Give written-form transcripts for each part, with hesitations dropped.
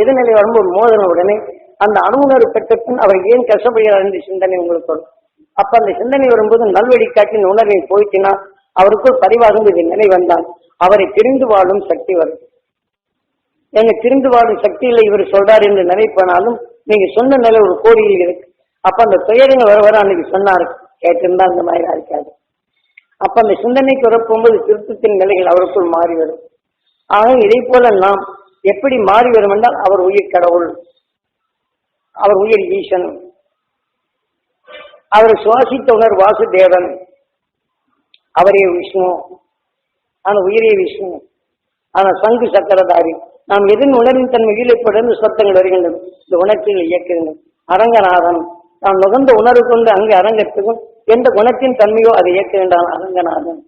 எதிர்நிலை வரும்போது மோதன உடனே அந்த அணுகுணர்வு பெற்ற பின் அவர் ஏன் கஷ்டப்படுகிறார் என்ற சிந்தனை உங்களுக்கு வரும். அப்ப அந்த சிந்தனை வரும்போது நல்வழி காட்டின் உணர்வை போயிட்டினா அவருக்குள் பதிவாகும் இது நிலை வந்தால் அவரை திரிந்து வாழும் சக்தி வரும். எங்க திரிந்து வாழும் சக்தியில இவர் சொல்றாரு என்று நினைப்பானாலும் நீங்க சொன்ன நிலை ஒரு கோடியில் இருக்கு. அப்ப அந்த துயரங்கள் வர அன்னைக்கு சொன்னாரு, கேட்டிருந்தா அந்த மாதிரி இருக்காது. அப்ப அந்த சிந்தனைக்கு வரப்போகும்போது திருத்தத்தின் நிலைகள் அவருக்குள் மாறி வரும். ஆக இதை போல நாம் எப்படி மாறி வரும் என்றால் அவர் உயிர் கடவுள், அவர் உயிர் ஈசன், அவர் சுவாசித்த உணர் வாசுதேவன், அவரே விஷ்ணு, ஆனா உயிரே விஷ்ணு, ஆனா சங்கு சக்கரதாரி. நாம் எதன் உணர்வின் தன்மை ஈழப்படந்து சத்தங்கள் வருகின்றது, இந்த உணர்ச்சிகள் இயக்குகின்றன. அரங்கநாதன் நாம் நுகர்ந்த உணர்வு கொண்டு அங்கு அரங்கத்துக்கும் எந்த குணத்தின் தன்மையோ அதை இயக்குகின்றான் அரங்கநாதன்.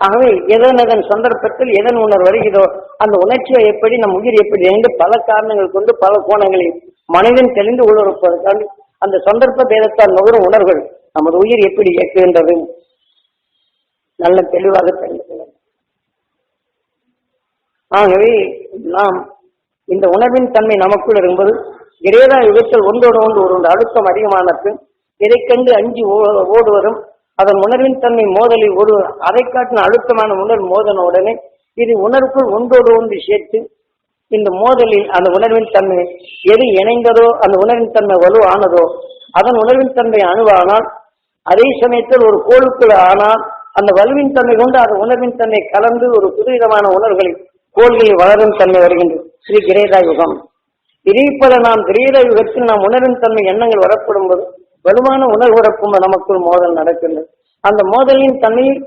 ஆகவே எதன் சந்தர்ப்பத்தில் எதன் உணர்வு வருகிறதோ அந்த உணர்ச்சியை எப்படி நம் உயிர் எப்படி என்று பல காரணங்கள் கொண்டு பல கோணங்களில் மனிதன் தெளிந்து உணர்வதற்காக அந்த சந்தர்ப்ப பேதத்தால் நுகரும் உணர்வுகள் நமது உயிர் எப்படி இயக்குகின்றது நல்ல தெளிவாக தெரிந்து கொள்ள. ஆகவே நாம் இந்த உணர்வின் தன்மை நமக்குள் இருக்கும்போது கிரேதா யுகத்தில் ஒன்றோடு ஒரு அழுத்தம் அதிகமான பின் இதை கண்டு அஞ்சு ஓடுவதும் அதன் உணர்வின் தன்மை மோதலில் ஒரு அதை காட்டின அழுத்தமான உணர்வு மோதன உடனே இது உணர்வுக்குள் ஒன்றோடு ஒன்று சேர்த்து இந்த மோதலில் அந்த உணர்வின் தன்மை எது இணைந்ததோ அந்த உணர்வின் தன்மை வலுவானதோ அதன் உணர்வின் தன்மை அணுவானால் அதே சமயத்தில் ஒரு கோளுக்குள் ஆனால் அந்த வலுவின் தன்மை கொண்டு அந்த உணர்வின் தன்மை கலந்து ஒரு புதுவிதமான உணர்வுகளில் கோள்களில் வளரும் தன்மை வருகின்றது. ஸ்ரீ கிரேதா யுகம். இதே போல நாம் கிரேதா யுகத்தில் நாம் உணர்வின் தன்மை எண்ணங்கள் வரப்படும் போது வலுவான உணர்வு வரப்பும் நமக்குள் மோதல் நடக்கின்றது. அந்த மோதலின் தன்மையில்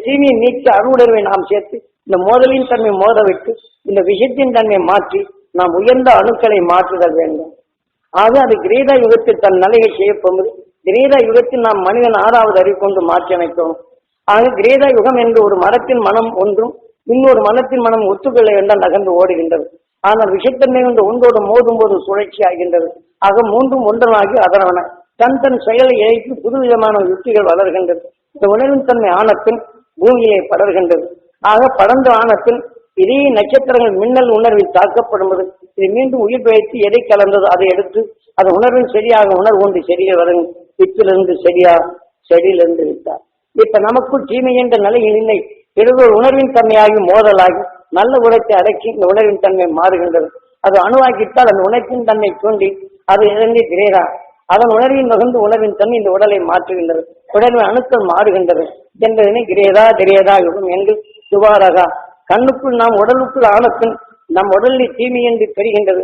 தீமையை நீக்கி அருவுணர்வை நாம் சேர்த்து இந்த மோதலின் தன்மை மோத விட்டு இந்த விஷயத்தின் தன்மை மாற்றி நாம் உயர்ந்த அணுக்களை மாற்றுதல் வேண்டும். ஆக அது கிரேதா யுகத்தில் தன் நிலையை செய்யப்போது கிரேதா யுகத்தில் நாம் மனிதன் 6வது அறிவு கொண்டு மாற்றி அமைக்கிறோம். ஆக கிரேதா யுகம் என்று ஒரு மரத்தின் மனம் ஒன்றும் இன்னொரு மனத்தின் மனம் ஒத்துக்கொள்ள வேண்டாம் நகர்ந்து ஓடுகின்றது. ஆனால் விஷத்தன்மை கொண்டு ஒன்றோடு மோதும் போது சுழற்சி ஆகின்றது. ஆக மூன்றும் ஒன்றனாகி அதனான தன் தன் செயலை இழைத்து புதுவிதமான யுக்திகள் வளர்கின்றது. இந்த உணர்வின் தன்மை ஆனத்தின் பூமியை படர்கின்றது. ஆக படர்ந்த ஆனத்தில் இதே நட்சத்திரங்கள் மின்னல் உணர்வில் தாக்கப்படும்போது இது மீண்டும் உயிர் பிழைத்து எதை கலந்ததோ அதை எடுத்து அது உணர்வின் சரியாக உணர்வு கொண்டு சரியை வரும். வித்திலிருந்து சரியா, செடியிலிருந்து விட்டார். இப்ப நமக்குள் தீமை என்ற நிலையில் இல்லை, பிறகு உணர்வின் தன்மையாகி மோதலாகி நல்ல உணர்த்தை அடக்கி இந்த உணர்வின் தன்மை மாறுகின்றது. அது அணுவாக்கிட்டால் அந்த உணர்வின் தன்மை தோண்டி அது இறங்கி கிரேதா அதன் உணர்வின் வகுந்து உணர்வின் தன்மை இந்த உடலை மாற்றுகின்றது. உடலின் அணுக்கள் மாறுகின்றது என்பதனை கிரேதா கிரேதா யுகம் என்று சுபாரகா. கண்ணுக்குள் நாம் உடலுக்குள் ஆனத்தின் நம் உடலில் தீமை என்று தெரிகின்றது.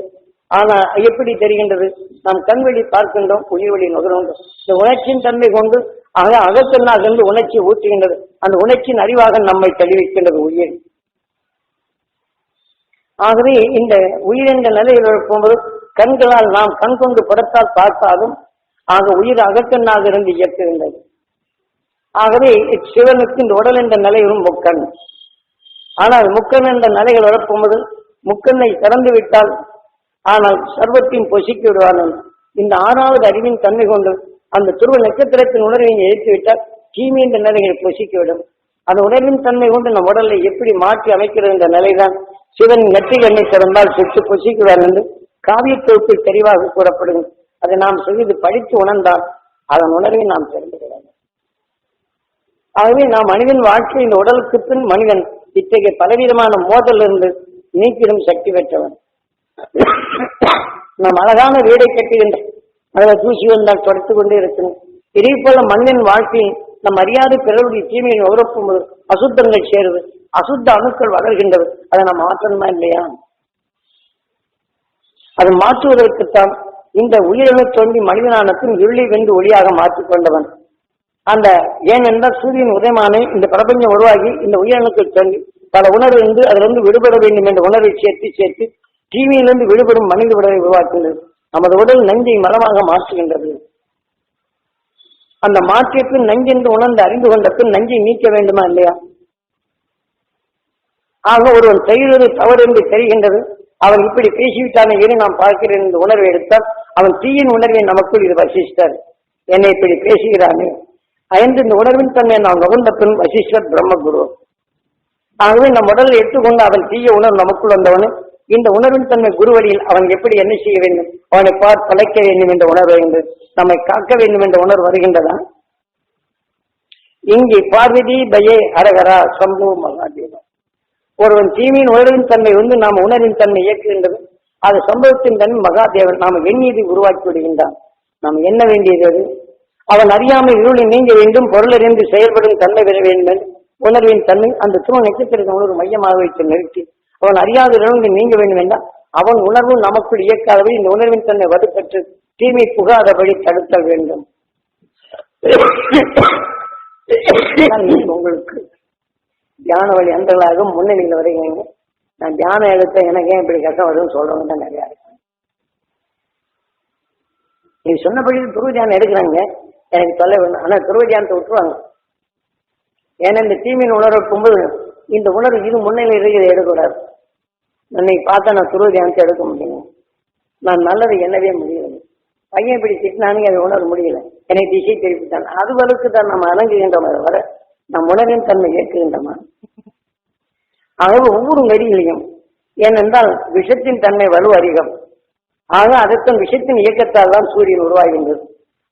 ஆனா எப்படி தெரிகின்றது? நாம் கண்வெளி பார்க்கின்றோம், உயிர் வழி நுகர்கின்றோம். இந்த உணர்ச்சியின் தன்மை கொண்டு ஆக அகத்தன்னாக இருந்து உணர்ச்சி ஊற்றுகின்றது. அந்த உணர்ச்சியின் அறிவாக நம்மை தெளிவிக்கின்றது உயிர். ஆகவே இந்த உயிர் என்ற நிலையில் போகும்போது கண்களால் நாம் கண் கொண்டு புறத்தால் பார்த்தாலும் ஆக உயிர் அகக்கண்ணாக இருந்து இயக்குகின்றது. ஆகவே சிவனுக்கு இந்த உடல் என்ற நிலையிலும் முக்கண். ஆனால் முக்கண் என்ற நிலைகள் வரப்போகும்போது முக்கண்ணை திறந்து விட்டால் ஆனால் சர்வத்தையும் பொசிக்கி விடுவார்கள். இந்த 6வது அறிவின் தன்மை கொண்டு அந்த துருவ நட்சத்திரத்தின் உணர்வை எரித்து விட்டால் தீமை என்ற நிலைகளை பொசிக்கிவிடும். அந்த உணர்வின் தன்மை கொண்டு நம் உடலை எப்படி மாற்றி அமைக்கிறது என்ற நிலைதான் சிவன் நெற்றில் எண்ணெய் திறந்தால் சுட்டு பொசிக்குவார் என்று காவிய தொகுப்பில் தெளிவாக கூறப்படுகிறது. அதை நாம் செய்து படித்து உணர்ந்தால் அதன் உணர்வை நாம் தெரிந்து கொள்ளலாம். ஆகவே நாம் மனிதன் வாழ்க்கை இந்த உடலுக்கு பின் மனிதன் இத்தகைய பலவிதமான மோதலிருந்து நீக்கிடும் சக்தி பெற்றவன். நாம் அழகான வீடை கட்டுகின்ற அதில் தூசி வந்தால் தொடர்த்து கொண்டே இருக்கணும். இதே போல மனிதன் வாழ்க்கையில் நம் அறியாத பிறருடைய தீமையை உறப்பும் போது அசுத்தங்கள் சேருது, அசுத்த அணுக்கள் வளர்கின்றது. அதை நாம் மாற்றணுமா இல்லையா? அதை மாற்றுவதற்குத்தான் இந்த உயிரிழை தோன்றி மனிதனானத்தின் இருளை வென்று ஒளியாக மாற்றிக்கொண்டவன். அந்த ஏனென்றால் சூரியன் உதயமான இந்த பிரபஞ்சம் உருவாகி இந்த உயிரணுக்கள் தோன்றி பல உணர்வு இருந்து அதிலிருந்து விடுபட வேண்டும் என்ற உணர்வை சேர்த்து தீமையிலிருந்து விடுபடும் மனித உடலை உருவாக்குகிறது. நமது உடல் நஞ்சை மலமாக மாற்றுகின்றது. அந்த மாற்றியற்கு நஞ்சென்று உணர்ந்து அறிந்து கொண்ட பின் நஞ்சை நீக்க வேண்டுமா இல்லையா? ஆக ஒருவன் செய்வது தவறு என்று தெரிகின்றது. அவன் இப்படி பேசிவிட்டானே இரு நாம் பார்க்கிறேன் இந்த உணர்வை எடுத்தால் அவன் தீயின் உணர்வை நமக்குள் இது வசிஷ்டர் என்னை இப்படி பேசுகிறானே அயன்று இந்த உணர்வின் தன்மை நாம் நுகர்ந்த பின் வசிஷ்டர் பிரம்மகுரு. ஆகவே நம் உடலை எடுத்துக்கொண்டு அவன் தீய உணர்வு நமக்குள் வந்தவனே இந்த உணர்வின் தன்மை குருவடியில் அவன் எப்படி என்ன செய்ய வேண்டும், அவனை பார்த்து பழைக்க வேண்டும் என்ற உணர்வு வருகின்றது, நம்மை காக்க வேண்டும் என்ற உணர்வு வருகின்றதா? இங்கே பார்வதி பயே அரகரா சம்பு மகாதேவன். ஒருவன் தீமையின் உணர்வின் தன்மை நாம் உணர்வின் தன்மை இயக்குகின்றது, அது சம்பவத்தின் தன்மை மகாதேவன் நாம் எண்ணியதை உருவாக்கி விடுகின்றான். நாம் என்ன வேண்டியது, அவன் அறியாமல் இருளை நீங்க வேண்டும், பொருளறிந்து செயல்படும் தன்மை பெற வேண்டும். உணர்வின் தன்மை அந்த துணை நட்சத்திரத்தின் உணர்வு மையமாக வைத்து நிறுத்தி அவன் அறியாத இருளை நீங்க வேண்டும் என்றால் அவன் உணர்வு நமக்குள் இயக்காதபடி இந்த உணர்வின் தன்மை வலுப்பெற்று தீமை புகாதபடி தடுத்தல் வேண்டும். உங்களுக்கு தியான வழி அந்தளாக முன்னணியில் வருகிறீங்க. நான் தியானம் எடுத்த எனக்கு ஏன் இப்படி கஷ்டம் வருதுன்னு சொல்றவங்க தான் நிறையா இருக்கு. நீ சொன்னபடி துருவ தியானம் எடுக்கிறாங்க, எனக்கு சொல்ல வேணும். ஆனா துருவ தியானத்தை விட்டுருவாங்க. ஏன்னா இந்த தீமையின் உணர்வு இருக்கும்போது இந்த உணர்வு இது முன்னிலை இருக்கிறத எடுக்கூடாது. இன்னைக்கு பார்த்தா நான் துருவ தியானத்தை எடுக்க முடியும், நான் நல்லது என்னவே முடியல. பையன் இப்படி திட்டினானே அதை உணர முடியல, என்னை திசை திருப்பித்தான். அது வலுக்கு தான் நம்ம அணங்குகின்றோம், வர நம் உணர்வின் தன்மை ஏற்குகின்றோமா? ஆகவே ஒவ்வொரு நெறியிலையும் ஏனென்றால் விஷத்தின் தன்மை வலு அதிகம். ஆக அதற்கும் விஷத்தின் இயக்கத்தால் தான் சூரியன் உருவாகின்றது.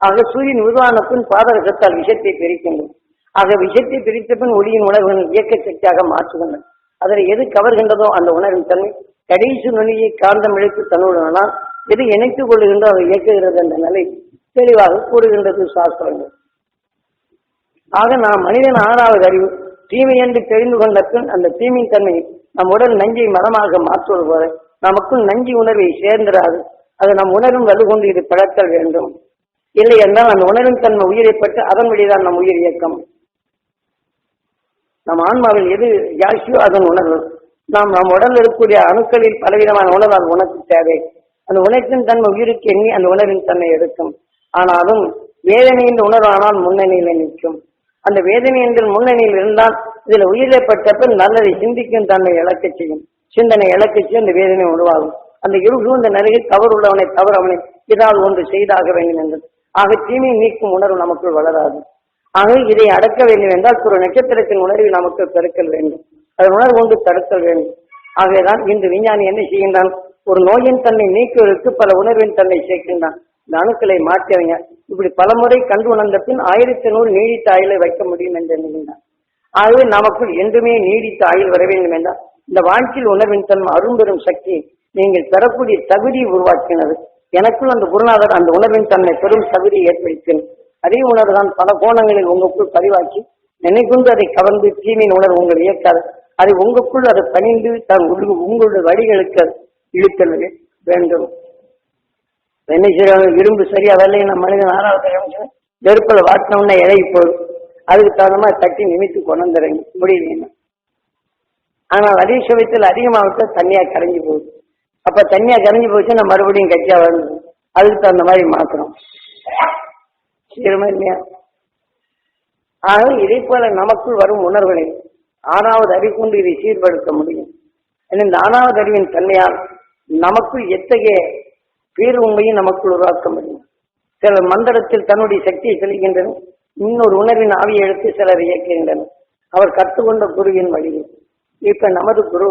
ஆக சூரியன் உருவான பின் பாதரசத்தால் விஷத்தை பிரிக்கின்றது. ஆக விஷத்தை பிரித்த பின் ஒளியின் உணர்வுகள் இயக்க சக்தியாக மாற்றுகின்றன. அதில் எது கவர்கின்றதோ அந்த உணர்வின் தன்மை கடைசி நுனியை காந்தம் இழுத்து தன்னுடனால் எது இணைத்துக் கொள்ளுகின்றோ அதை இயக்குகிறது என்ற நிலை தெளிவாக கூறுகின்றது சாஸ்திரங்கள். ஆக நாம் மனிதன் 6வது அறிவு தீமை என்று தெரிந்து கொண்ட பின் அந்த தீமையின் தன்மை நம் உடல் நஞ்சை மரமாக மாற்றுவது போல நமக்குள் நஞ்சி உணர்வை சேர்ந்திராது. அது நம் உணர்வும் வலுகொண்டு இது பழத்தல் வேண்டும். இல்லை என்றால் அந்த உணர்வின் தன்மை உயிரைப்பட்டு அதன் வழிதான் நம் உயிர் இயக்கம். நம் ஆன்மாவில் எது ஜாஸ்தியோ அதன் உணர்வு. நம் உடல் இருக்கக்கூடிய அணுக்களில் பலவிதமான உணர்வு அது உனக்கு தேவை. அந்த உணர்வின் தன்மை உயிருக்கு எண்ணி அந்த உணர்வின் தன்மை எடுக்கும். ஆனாலும் வேதனை என்ற உணர்வானால் முன்னணியில் நிற்கும். அந்த வேதனை என்ற முன்னணியில் இருந்தால் இதில் உயிரிழப்பட்ட நல்லதை சிந்திக்கும் தன்மை இழக்க செய்யும். சிந்தனை இழக்க செய்ய அந்த வேதனை உருவாகும். அந்த இருசூழ்ந்த நிலையில் தவறு உள்ளவனை தவறு அவனை ஏதாவது ஒன்று செய்தாக வேண்டும் என்றது. ஆக தீமையை நீக்கும் உணர்வு நமக்குள் வளராது. ஆக இதை அடக்க வேண்டும் என்றால் ஒரு நட்சத்திரத்தின் உணர்வை நமக்கு பெருக்கல் வேண்டும், அதன் உணர்வு கொண்டு தடுக்கல் வேண்டும். ஆகவேதான் இன்று விஞ்ஞானி என்ன செய்கின்றான், ஒரு நோயின் தன்னை நீக்குவதற்கு பல உணர்வின் தன்னை சேர்க்கின்றான். இந்த அணுக்களை மாற்றியவங்க இப்படி பலமுறை கண்டு உணர்ந்த பின் 1100 நீடித்த ஆயுளை வைக்க முடியும் என்று எண்ணுகின்றான். ஆகவே நமக்குள் என்றுமே நீடித்த ஆயுள் வர வேண்டும் என்றால் இந்த வாழ்க்கையில் உணர்வின் தன்மை அரும்பெரும் சக்தி நீங்கள் பெறக்கூடிய தகுதியை உருவாக்கினது. எனக்குள் அந்த குருநாதர் அந்த உணர்வின் தன்மை பெரும் தகுதியை ஏற்படுத்தினது. அதே உணர்வு தான் பல கோணங்களில் உங்களுக்குள் பதிவாக்கி நினைக்கொண்டு அதை கவர்ந்து தீமையின் உணர்வு உங்கள் இயக்காது. அதை உங்களுக்குள் அதை பணிந்து தான் உங்களுடைய வழிகளுக்கு இழுத்தல் வேண்டும். என்ன செய்யறாங்க, இரும்பு சரியா வரலையே நம்ம மனிதன் 6வது நெருப்பில் வாட்டினோம்னா இழகி போகுது. அதுக்கு தகுந்த மாதிரி தட்டி நிமித்து கொண்டுறீங்க முடியல. ஆனால் அதே சமயத்தில் அதிகமாக தண்ணியா கரைஞ்சி போகுது. அப்ப தண்ணியா கரைஞ்சி போச்சுன்னா மறுபடியும் கட்டியா வருது. அதுக்கு தகுந்த மாதிரி மாற்றணும். இல்லையா? ஆக இதே போல நமக்குள் வரும் உணர்வுகளை 6வது அறிவு கொண்டு இதை சீர்படுத்த முடியும். இந்த 6வது அறிவின் தன்மையால் நமக்குள் எத்தகைய பேர் உண்மையும் நமக்குள் உருவாக்க முடியும். சிலர் மந்திரத்தில் தன்னுடைய சக்தியை செலுகின்றனர், இன்னொரு உணர்வின் ஆவியை எடுத்து சிலர் இயக்குகின்றனர். அவர் கற்றுக்கொண்ட குருவின் வழியில். இப்ப நமது குரு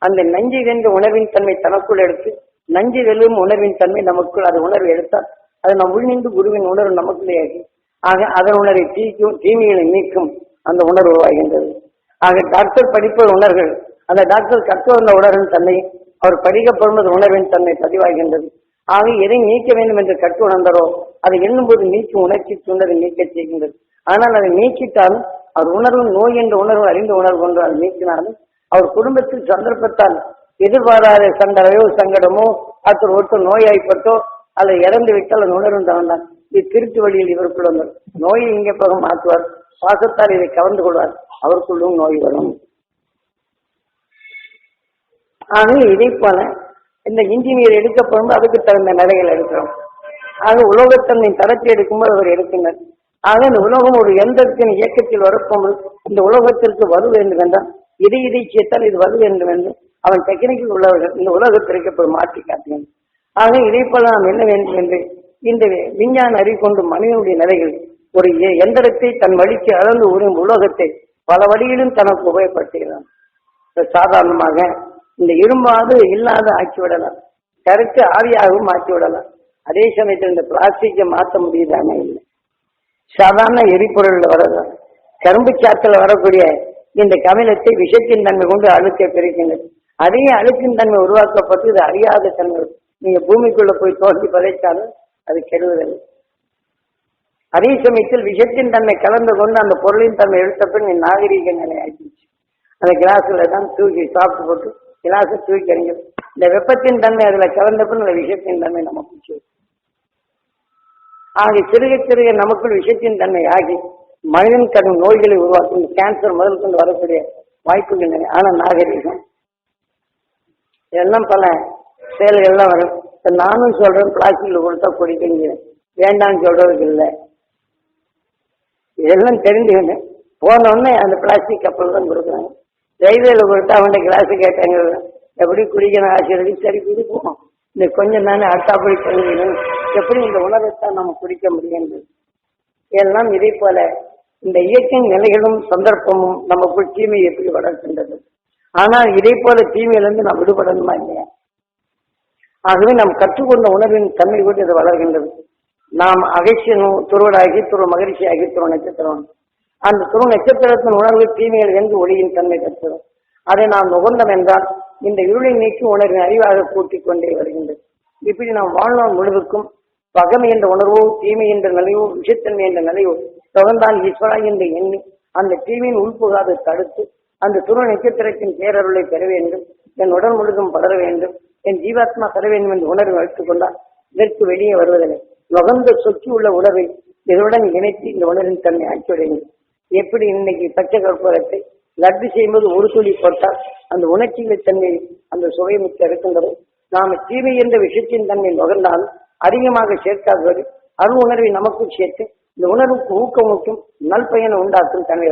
அந்த நஞ்சை வென்ற உணர்வின் தன்மை தனக்குள் எடுத்து நஞ்சு வெல்லும் உணர்வின் தன்மை நமக்குள் அது உணர்வு எடுத்தால் அது நம் உள்நின்று குருவின் உணர்வு நமக்குள்ளே ஆகி ஆக அதன் உணர்வை தீக்கும், தீமைகளை நீக்கும் அந்த உணர்வு உருவாகின்றது. ஆக டாக்டர் படிப்பது உணர்கள், அந்த டாக்டர் கற்று வந்த உணர்வின் தன்மை அவர் படிக்கப்படுவது உணர்வின் தன்மை பதிவாகின்றது. ஆக எதை நீக்க வேண்டும் என்று கற்று உணர்ந்தாரோ அதை எண்ணும்போது நீக்கும் உணர்ச்சி உணர்வை நீக்க செய்கின்றது. ஆனால் அதை நீக்கிட்டாலும் அவர் உணர்வு நோய் என்ற உணர்வு அறிந்த உணர்வு கொண்டு அதை நீக்கினாலும் அவர் குடும்பத்தில் சந்தர்ப்பத்தால் எதிர்பாராத சண்டரையோ சங்கடமோ ஒருத்தர் நோயாய்ப்பட்டோ அல்லது இறந்து விட்டால் அந்த உணர்வு தவந்தான். இது திருட்டு வழியில் இவருக்குள் வந்தார். நோயை இங்கே போக மாற்றுவார், பாசத்தால் இதை கவர்ந்து கொள்வார், அவருக்குள்ளும் நோய் வரும். ஆக இதே போல இந்த இன்ஜினியர் எடுக்கப்படும் அதுக்கு தகுந்த நிலைகள் எடுக்கிறோம். ஆக உலோகத்தன்மை தரத்தை எடுக்கும்போது அவர் எடுக்கின்றார். ஆக இந்த உலோகம் ஒரு எந்திரத்தின் இயக்கத்தில் வரப்போது இந்த உலோகத்திற்கு வலு வேண்டும் என்றால் இதை சேர்த்தால் இது வலு வேண்டும் என்று அவன் டெக்னிக்கல் உள்ளவர்கள் இந்த உலகத்திற்கு மாற்றி காட்டுகிறான். ஆக இதே போல நாம் என்ன வேண்டும் என்று இந்த விஞ்ஞான அறிவு கொண்டு மனிதனுடைய நிலைகள் ஒரு எந்திரத்தை தன் வழிக்கு அளந்து உலோகத்தை பல வழியிலும் தனக்கு உபயோகப்படுத்துகிறான். சாதாரணமாக இந்த இரும்பாவது இல்லாத ஆக்கி விடலாம், கருத்து ஆவியாகவும் மாற்றி விடலாம். அதே சமயத்தில் இந்த பிளாஸ்டிக்கை மாற்ற முடியுதானே? இல்லை. சாதாரண எரிபொருள் வரதான் கரும்பு சாத்தில் வரக்கூடிய இந்த கமிலத்தை விஷத்தின் தன்மை கொண்டு அழுக்க பிரிக்கின்றது. அதே அழுக்கின் தன்மை உருவாக்கப்பட்டு இது அறியாத தன்மை. நீங்க பூமிக்குள்ள போய் தோண்டி பதைச்சாலும் அது கெடுவதில்லை. அதே சமயத்தில் விஷத்தின் தன்மை கலந்து கொண்டு அந்த பொருளின் தன்மை எடுத்த பின் நாகரீக நிலை ஆகிடுச்சு. அந்த கிளாஸ்ல தான் தூக்கி சாப்பிட்டு போட்டு கிளாஸை தூக்கி அறிஞர் இந்த வெப்பத்தின் தன்மை அதுல கலந்த பின் அந்த விஷத்தின் தன்மை நம்ம பிடிச்சி ஆகி சிறுக சிறுக நமக்குள் விஷத்தின் தன்மை ஆகி மனிதன் கடும் நோய்களை உருவாக்கும். கேன்சர் முதல் கொண்டு வரக்கூடிய வாய்ப்புகள் நிறைய. ஆனா நாகரீகம் இதெல்லாம் பல செயல்கள்லாம் வரும். நானும் சொல்றேன், பிளாஸ்டிக்ல கொடுத்தா குடிக்கீங்க, வேண்டாம்னு சொல்றதுக்கு இல்லை. இதெல்லாம் தெரிஞ்சுக்கங்க. போனோடனே அந்த பிளாஸ்டிக் கப்பல் தான் கொடுக்குறாங்க. ரயில்வேல கொடுத்தா அவன்கிட்ட கிளாஸ் கேட்டாங்க, எப்படி குடிக்கணும் ஆசிரியர், சரி குடிப்போம், இந்த கொஞ்சம் தானே அடுத்தாப்படி தெரிஞ்சுக்கணும், எப்படி இந்த உணவைத்தான் நம்ம குடிக்க முடியும். எல்லாம் இதே போல இந்த இயற்கை நிலைகளும் சந்தர்ப்பமும் நமக்குள் தீமையை எப்படி வளர்க்கின்றது. ஆனால் இதே போல தீமையிலிருந்து நாம் விடுபடணுமா இல்லையா? ஆகவே நாம் கற்றுக்கொண்ட உணர்வின் தன்மை கூட இது வளர்கின்றது. நாம் அகசியனும் துருவடாகி துருவ மகிழ்ச்சியாகி துருவ நட்சத்திரம், அந்த துருவ நட்சத்திரத்தின் உணர்வு தீமைகள் என்று ஒளியின் தன்மை பெற்றோம். அதை நாம் நுகர்ந்தோம் என்றால் இந்த இருளை நீக்கி உணர்வின் அறிவாக கூட்டிக் கொண்டே வருகின்றது. இப்படி நாம் வாழ்நாள் முழுவதுக்கும் பகமை என்ற உணர்வோ தீமை என்ற நிலையோ விஷத்தன்மை என்ற நிலையோ தொடர்ந்தால் ஈஸ்வரா என்று எண்ணி அந்த தீமையின் உள்புகாது தடுத்து அந்த துருவ நட்சத்திரத்தின் பேரருளை பெற வேண்டும், என் உடல் முழுதும் படர வேண்டும், என் ஜீவாத்மா பெற வேண்டும் என்று உணர்வு வைத்துக் கொண்டால் இதற்கு வெளியே வருவதில்லை. நுகர்ந்த சொக்கி உள்ள உணர்வை இதனுடன் இணைத்து இந்த உணர்வின் தன்மை ஆக்கிவிடுங்கள். எப்படி இன்னைக்கு பச்சை கற்பூரத்தை லட்டு செய்யும்போது ஒரு துளி போட்டால் அந்த உணர்ச்சிகளின் தன்மை அந்த சுவை மிக்க இருக்கின்றது. நாம் தீமை என்ற விஷயத்தின் தன்மை நுகர்ந்தால் அதிகமாக சேர்க்காதவர்கள் அருள் உணர்வை நமக்கும் சேர்த்து இந்த உணர்வுக்கு ஊக்கமூட்டும் நல்பயனை உண்டாக்கும் தன்மை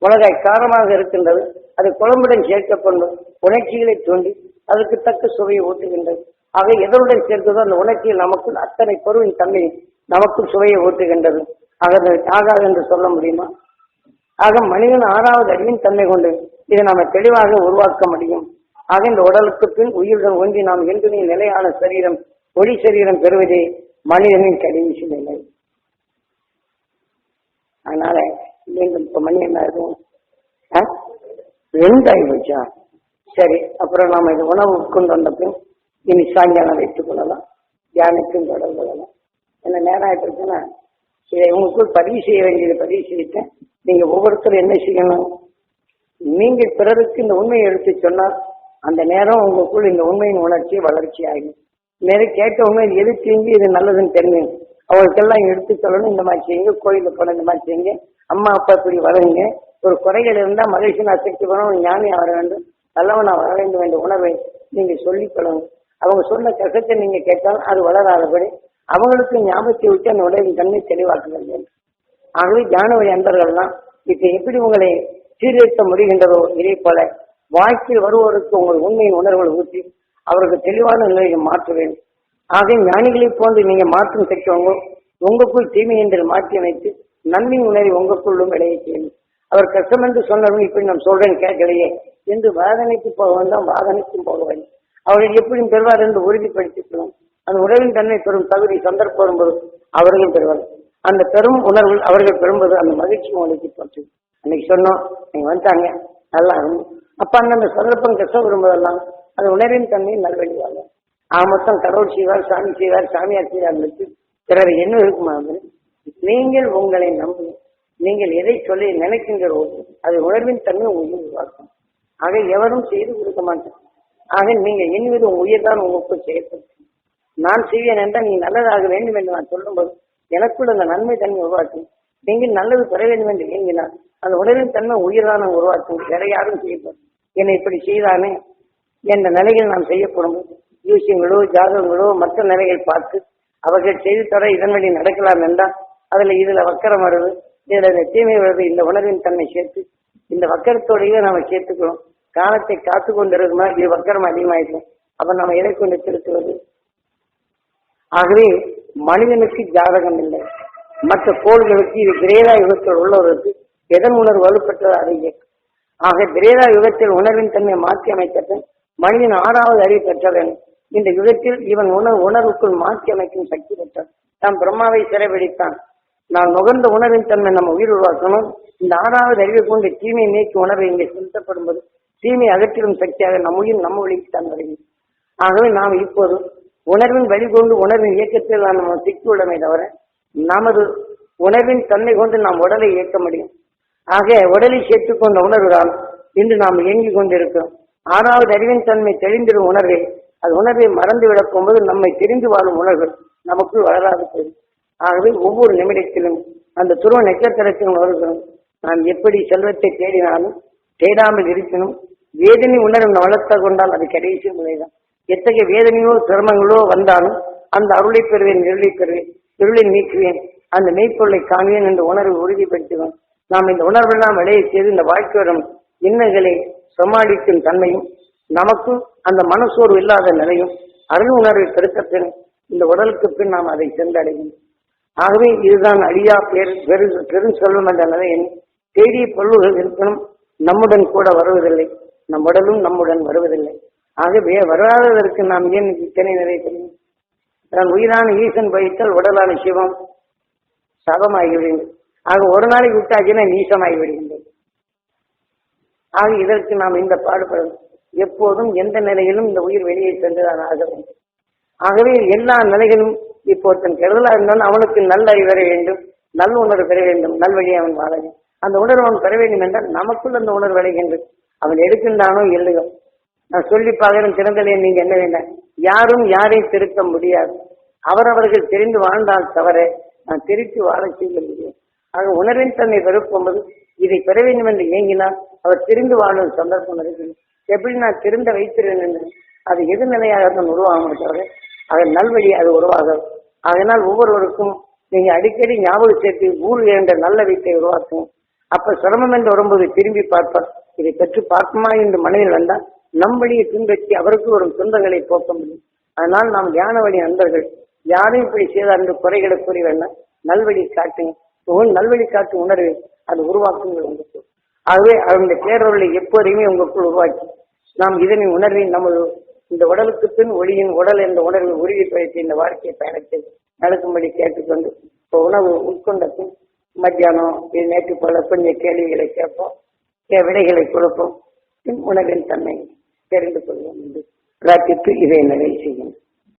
உலகாய் காரமாக இருக்கின்றது. அது குழம்புடன் சேர்க்கப்படும் உணர்ச்சிகளை தோண்டி அதற்கு தக்க சுவையை ஊட்டுகின்றது. அவை எதனுடன் சேர்த்ததோ அந்த உணர்ச்சியில் நமக்குள் அத்தனை பொருளின் தன்மை நமக்குள் சுவையை ஊட்டுகின்றது. ஆகாது என்று சொல்ல முடியுமா? ஆக மனிதன் 6வது அறிவின் தன்மை கொண்டு இதை நாம தெளிவாக உருவாக்க முடியும். ஆக இந்த உடலுக்கு பின் உயிருடன் ஒன்றி நாம் என்று நிலையான சரீரம் ஒளி சரீரம் பெறுவதே மனிதனின் கடைசி நிலை. அதனால மீண்டும் இப்ப மணி என்ன இருக்கும்? 2 ஆகிடுச்சா? சரி, அப்புறம் நாம இது உணவு உட்கொண்டு வந்த பின் இனி சாயங்காலம் வைத்துக் கொள்ளலாம், தியானத்தையும் தொடர்பு கொள்ளலாம். என்ன நேரம் ஆயிட்டுருச்சுன்னா இதை உங்களுக்குள் பதிவு செய்ய வேண்டியது பதிவு செய்யிட்டேன். நீங்க ஒவ்வொருத்தரும் என்ன செய்யணும்? நீங்கள் பிறருக்கு இந்த உண்மையை எடுத்து சொன்னால் அந்த நேரம் உங்களுக்குள் இந்த உண்மையின் உணர்ச்சி வளர்ச்சி ஆகும். நேரம் கேட்ட உண்மை எது தீங்கி இது நல்லதுன்னு தெரியும் அவங்களுக்கெல்லாம் எடுத்து சொல்லணும். இந்த மாதிரி செய்யுங்க, கோயிலுக்கு போன இந்த மாதிரி செய்யுங்க, அம்மா அப்பா இப்படி வளருங்க, ஒரு குறைகள் இருந்தால் மகிழ்ச்சி நான் சக்தி பண்ணணும், ஞானியா வர வேண்டும், நல்லவனா வர வேண்டும் என்ற உணர்வை நீங்க சொல்லிக் கொள்ளணும். அவங்க சொன்ன கஷ்டத்தை நீங்க கேட்டால் அது வளராதபடி அவங்களுக்கு ஞாபகத்தை விட்டு அந்த உடலின் தன்மை தெளிவாக்குங்கள் வேண்டும். ஆகவே ஞான வழி அன்பர்கள்லாம் இப்ப எப்படி உங்களை சீர்திருத்த முடிகின்றதோ இதே போல வாழ்க்கையில் வருவோருக்கு உங்கள் உண்மையின் உணர்வுகளை ஊற்றி அவருக்கு தெளிவான நிலையை மாற்ற வேண்டும். ஆக ஞானிகளை போன்று நீங்க மாற்றம் தைக்கவங்க உங்களுக்குள் தீமை என்று மாற்றி அமைத்து நன்மையின் உணர்வை உங்களுக்குள்ளும் விளைய செய்யணும். அவர் கஷ்டம் என்று சொன்னவங்க இப்படி நான் சொல்றேன் கேட்கலையே என்று வாதனைக்கு போக வேண்டாம், வாதனைக்கும் போக வேண்டும். அவர்கள் எப்படியும் பெறுவார் என்று உறுதிப்படுத்திக்கணும். அந்த உணர்வின் தன்மை பெறும் தகுதி சந்தர்ப்பம் வரும்போது அவர்கள் பெறுவார். அந்த பெரும் உணர்வு அவர்கள் பெறும்போது அந்த மகிழ்ச்சி உங்களுக்கு போச்சு. அன்னைக்கு சொன்னோம், நீங்க வந்துட்டாங்க நல்லா இருக்கும். அப்ப அந்த சந்தர்ப்பம் கஷ்டம் வரும்போதெல்லாம் அந்த உணர்வின் தன்மை நல்வழிவாங்க. மொத்தம் கடவுள் செய்வார், சாமி செய்வார், சாமியார் செய்வார், பிறர் என்ன இருக்குமா? நீங்கள் உங்களை நம்பு, நீங்கள் எதை சொல்லி நினைக்கின்றோ அது உணர்வின் தன்மை உங்களுக்கு உருவாக்கும். ஆக எவரும் செய்து கொடுக்க மாட்டேன். ஆக நீங்க எண்ணுவது உங்க உயிர் தான் உங்களுக்கு செயற்படும். நான் செய்வேன் என்றால் நீ நல்லதாக வேண்டும் என்று நான் சொல்லும்போது எனக்குள்ள அந்த நன்மை தன்மை உருவாக்கும். நீங்கள் நல்லது பெற வேண்டும் என்று எண்ணினால் அந்த உணர்வின் தன்மை உயிர்தான உருவாக்கும். வேற யாரும் செய்யப்படும். என்னை இப்படி செய்தானே என்ற நிலைகள் நாம் செய்யப்படும் யூசியங்களோ ஜாதகங்களோ மற்ற நிலைகள் பார்த்து அவர்கள் செய்து தர இதன் வழி நடக்கலாம் என்றால் இதுல வக்கரம் வருது, இதுல தீமை வருது. இந்த உணர்வின் தன்மை சேர்த்து இந்த வக்கரத்தோடையே நாம சேர்த்துக்கிறோம். காலத்தை காத்து கொண்டிருக்குமா இது வக்கரம் அதிகமாயிடும். அப்ப நம்ம எதை கொண்டு திருத்துவது? ஆகவே மனிதனுக்கு ஜாதகம் இல்லை, மற்ற கோள்களுக்கு இது கிரேதா யுகத்தில் உள்ளவருக்கு எதன் உணர்வு வலுப்பெற்றது அதை இயக்கும். ஆக கிரேதா யுகத்தில் உணர்வின் தன்மை மாற்றி அமைத்த மனிதன் 6வது அறிவு பெற்றவன். இந்த யுகத்தில் இவன் உணர்வுக்குள் மாற்றி அமைக்கும் சக்தி பெற்றான். தான் பிரம்மாவை சிறைபிடித்தான். நான் நுகர்ந்த உணர்வின் தன்மை நம்ம உயிர் உருவாக்கணும். இந்த 6வது அறிவை கொண்டு தீமையை நீக்கி உணர்வை இங்கே செலுத்தப்படும் போது தீமையை அகற்றிடும் சக்தியாக நம் உயிர் நம்ம வழிக்கு தான் வருகிறது. ஆகவே நாம் இப்போது உணர்வின் வழி கொண்டு உணர்வின் இயக்கத்தில் நம்ம சிக்கியுள்ளமே தவிர நமது உணர்வின் தன்மை கொண்டு நாம் உடலை இயக்க முடியும். ஆக உடலை சேர்த்துக் கொண்ட உணர்வுதான் இன்று நாம் இயங்கிக் கொண்டிருக்கிறோம். 6வது அறிவின் தன்மை தெளிந்திடும் உணர்வை, அது உணர்வை மறந்து விடப் போகும்போது நம்மை தெரிந்து வாழும் உணர்வுகள் நமக்குள் வளராது போகும். ஆகவே ஒவ்வொரு நிமிடத்திலும் அந்த துருவ நட்சத்திரத்தின் உணர்வுகளும் நாம் எப்படி செல்வத்தை தேடினாலும் தேடாமல் இருக்கணும். வேதனை உணர்வு வளர்த்த கொண்டால் அது கடைசி முறைதான். எத்தகைய வேதனையோ சிரமங்களோ வந்தாலும் அந்த அருளை பெறுவேன், இருளை பெறுவேன், இருளை நீக்குவேன், அந்த மெய்ப்பொருளை காண்பேன் என்ற உணர்வு உறுதிப்படுத்துவோம். நாம் இந்த உணர்வெல்லாம் விளைய செய்து இந்த வாழ்க்கை வரும் இன்னல்களை சமாளிக்கும் தன்மையும் நமக்கு அந்த மனசோர்வு இல்லாத நிலையும் அருள் உணர்வை பெருக்கப்பின் இந்த உடலுக்கு பின் நாம் அதை சென்றடையும். ஆகவே இதுதான் அழியா பெரும் செல்வம் என்ற நிலையில் தேடிய பொருள்கள் இருக்கணும். நம்முடன் கூட வருவதில்லை, நம் உடலும் நம்முடன் வருவதில்லை. ஆகவே வராததற்கு நாம் ஏன் இத்தனை நிலை தெரியும்? நான் உயிரான ஈசன் வைத்தால் உடலான சிவம் சபமாகிவிடுகிறது. ஆக ஒரு நாளைக்கு விட்டாச்சுன்னா நீசமாகி விடுகின்றது. ஆக இதற்கு நாம் இந்த பாடுபடும் எப்போதும் எந்த நிலையிலும் இந்த உயிர் வெளியே சென்றுதான் ஆக வேண்டும். ஆகவே எல்லா நிலைகளும் இப்போ தன் கெடுதலா இருந்தாலும் அவனுக்கு நல்ல அறிவு பெற வேண்டும், நல்ல உணர்வு பெற வேண்டும், நல்வழியை அவன் வாழ வேண்டும். அந்த உணர்வு அவன் பெற வேண்டும் என்றால் நமக்குள் அந்த உணர்வு விளைகின்றது. அவன் எடுக்கின்றானோ இல்லையோ, நான் சொல்லி பார்க்கிறேன் திறந்தலே நீங்க என்ன வேண்டாம், யாரும் யாரையும் திருத்த முடியாது. அவரவர்கள் தெரிந்து வாழ்ந்தால் தவிர நான் திருத்தி வாழ செய்ய முடியும். ஆக உணர்வின் தன்னை வெறுப்போது இதை பெற வேண்டும் என்று இயங்கினால் அவர் திரிந்து வாழும் சந்தர்ப்பம் இருக்கிறது. எப்படி நான் திருந்த வைத்திருந்தேன் அது எதிர்நிலையாக தான் உருவாகும் தவிர அது நல்வழி அது உருவாகும். அதனால் ஒவ்வொருவருக்கும் நீங்க அடிக்கடி ஞாபகம் சேர்த்து ஊர் என்ற நல்ல வீட்டை உருவாக்கும். அப்ப சிரமம் என்று வரும்போது திரும்பி பார்ப்பார், இதை பெற்று பார்க்குமா என்று மனதில் வந்தால் நம் வழியை பின்பற்றி அவருக்கு வரும் துன்பங்களை போக்க முடியும். அதனால் நாம் ஞான வழி நண்பர்கள் யாரையும் இப்படி செய்தார் என்று குறைகளை கூறி வேண்டாம், நல்வழி காட்டுங்க. நல்வழி காட்டு உணர்வு அது உருவாக்குங்கள் உங்களுக்கு. ஆகவே அவருடைய பேரவர்களை எப்போதையுமே உங்களுக்குள் உருவாக்கி நாம் இதனை உணர்வை நமது இந்த உடலுக்கு பின் ஒளியின் உடல் என்ற உணர்வை உறுதிப்படுத்தி இந்த வாழ்க்கையை பயணத்தில் நடக்கும்படி கேட்டுக்கொண்டு இப்போ உணவு உட்கொண்ட பின் மத்தியானம் இது நேற்று போல கொஞ்சம் கேள்விகளை கேட்போம், விடைகளை கொடுப்போம், பின் உணவின் தன்மை தெரிந்து கொள்வோம் என்று பிரார்த்தித்து இதை நிறைவு செய்யும்.